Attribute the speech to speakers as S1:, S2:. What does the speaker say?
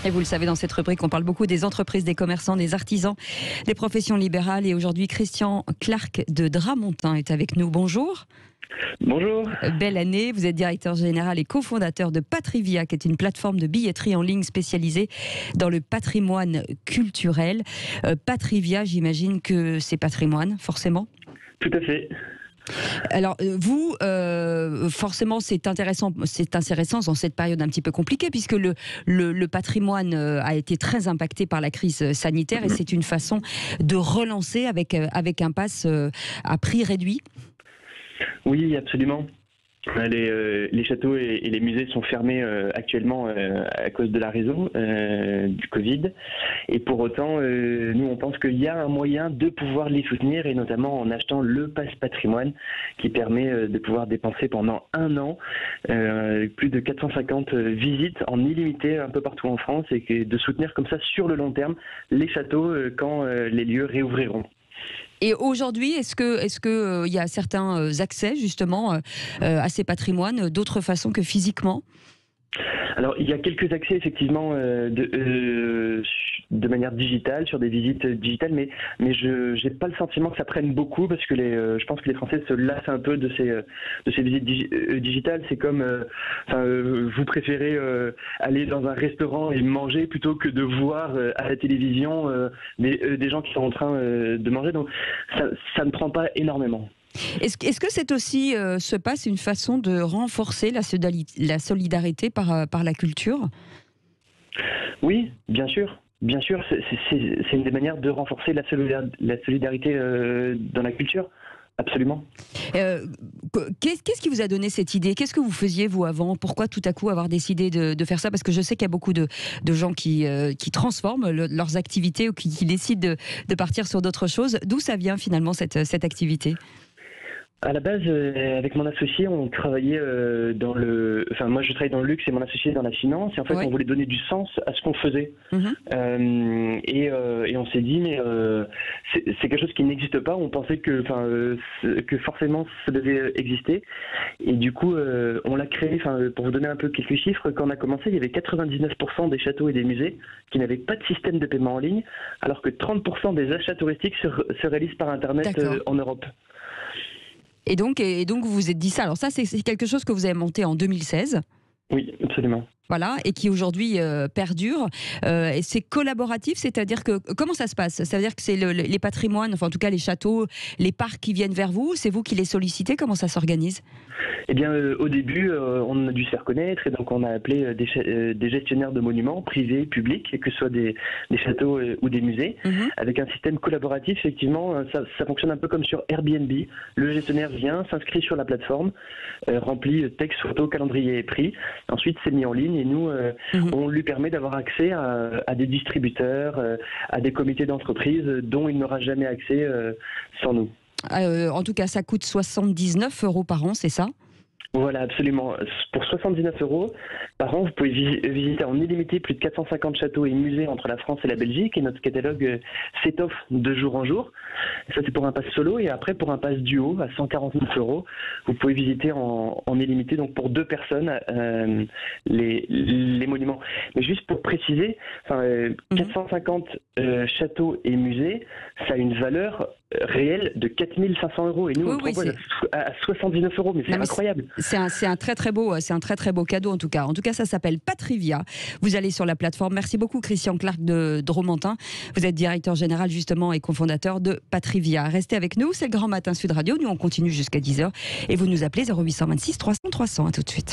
S1: Et vous le savez, dans cette rubrique, on parle beaucoup des entreprises, des commerçants, des artisans, des professions libérales. Et aujourd'hui, Christian Clark de Dramontin est avec nous. Bonjour.
S2: Bonjour.
S1: Belle année. Vous êtes directeur général et cofondateur de Patrivia, qui est une plateforme de billetterie en ligne spécialisée dans le patrimoine culturel. Patrivia, j'imagine que c'est patrimoine, forcément.
S2: Tout à fait.
S1: Alors vous, forcément, c'est intéressant dans cette période un petit peu compliquée, puisque le patrimoine a été très impacté par la crise sanitaire, et c'est une façon de relancer avec un pass à prix réduit.
S2: Oui, absolument. Les châteaux et les musées sont fermés actuellement à cause de la raison du Covid. Et pour autant, nous, on pense qu'il y a un moyen de pouvoir les soutenir, et notamment en achetant le Pass Patrimoine, qui permet de pouvoir dépenser pendant un an plus de 450 visites en illimité un peu partout en France, et de soutenir comme ça sur le long terme les châteaux quand les lieux réouvriront.
S1: Et aujourd'hui, est-ce que y a certains accès justement à ces patrimoines d'autres façons que physiquement ?
S2: Alors, il y a quelques accès effectivement de manière digitale, sur des visites digitales, mais je n'ai pas le sentiment que ça prenne beaucoup, parce que je pense que les Français se lassent un peu de ces visites digitales. C'est comme, vous préférez aller dans un restaurant et manger plutôt que de voir à la télévision des gens qui sont en train de manger. Donc, ça ne prend pas énormément.
S1: Est-ce que c'est aussi ce pass une façon de renforcer la solidarité par la culture ?
S2: Oui, bien sûr. Bien sûr, c'est une des manières de renforcer la solidarité dans la culture. Absolument.
S1: Qu'est-ce qui vous a donné cette idée ? Qu'est-ce que vous faisiez, vous, avant ? Pourquoi tout à coup avoir décidé de faire ça ? Parce que je sais qu'il y a beaucoup de gens qui transforment leurs activités, ou qui décident de partir sur d'autres choses. D'où ça vient finalement cette activité ?
S2: À la base, avec mon associé, on travaillait moi, je travaille dans le luxe et mon associé dans la finance. Et en fait, on voulait donner du sens à ce qu'on faisait. Et on s'est dit, mais c'est quelque chose qui n'existe pas. On pensait que forcément, ça devait exister. Et du coup, on l'a créé. Pour vous donner un peu quelques chiffres, quand on a commencé, il y avait 99% des châteaux et des musées qui n'avaient pas de système de paiement en ligne, alors que 30% des achats touristiques se réalisent par Internet en Europe.
S1: Et donc vous vous êtes dit ça. Alors ça, c'est quelque chose que vous avez monté en 2016.
S2: Oui, absolument.
S1: Voilà, et qui aujourd'hui perdure. Et c'est collaboratif, c'est-à-dire que comment ça se passe ? Ça veut dire que c'est les patrimoines, enfin en tout cas les châteaux, les parcs qui viennent vers vous. C'est vous qui les sollicitez ? Comment ça s'organise ?
S2: Eh bien, au début, on a dû se faire connaître, et donc on a appelé des gestionnaires de monuments, privés, publics, que ce soit des châteaux ou des musées, avec un système collaboratif. Effectivement, ça fonctionne un peu comme sur Airbnb. Le gestionnaire vient, s'inscrit sur la plateforme, remplit texte, photo, calendrier et prix. Ensuite, c'est mis en ligne, et nous, on lui permet d'avoir accès à des distributeurs, à des comités d'entreprise dont il n'aura jamais accès sans nous.
S1: En tout cas, ça coûte 79 € par an, c'est ça ?
S2: Voilà, absolument. Pour 79 € par an, vous pouvez visiter en illimité plus de 450 châteaux et musées entre la France et la Belgique, et notre catalogue s'étoffe de jour en jour. Ça, c'est pour un pass solo, et après, pour un pass duo à 149 €, vous pouvez visiter en illimité, donc pour 2 personnes, les monuments. Mais juste pour préciser, 450 châteaux et musées, ça a une valeur réelle de 4 500 €, et nous on propose à 79 €, mais c'est incroyable.
S1: C'est un très très beau cadeau en tout cas. En tout cas, ça s'appelle Patrivia. Vous allez sur la plateforme. Merci beaucoup Christian Clark de Dramontin. Vous êtes directeur général justement et cofondateur de Patrivia. Restez avec nous, c'est le Grand Matin Sud Radio. Nous on continue jusqu'à 10h, et vous nous appelez 0826 300 300. À tout de suite.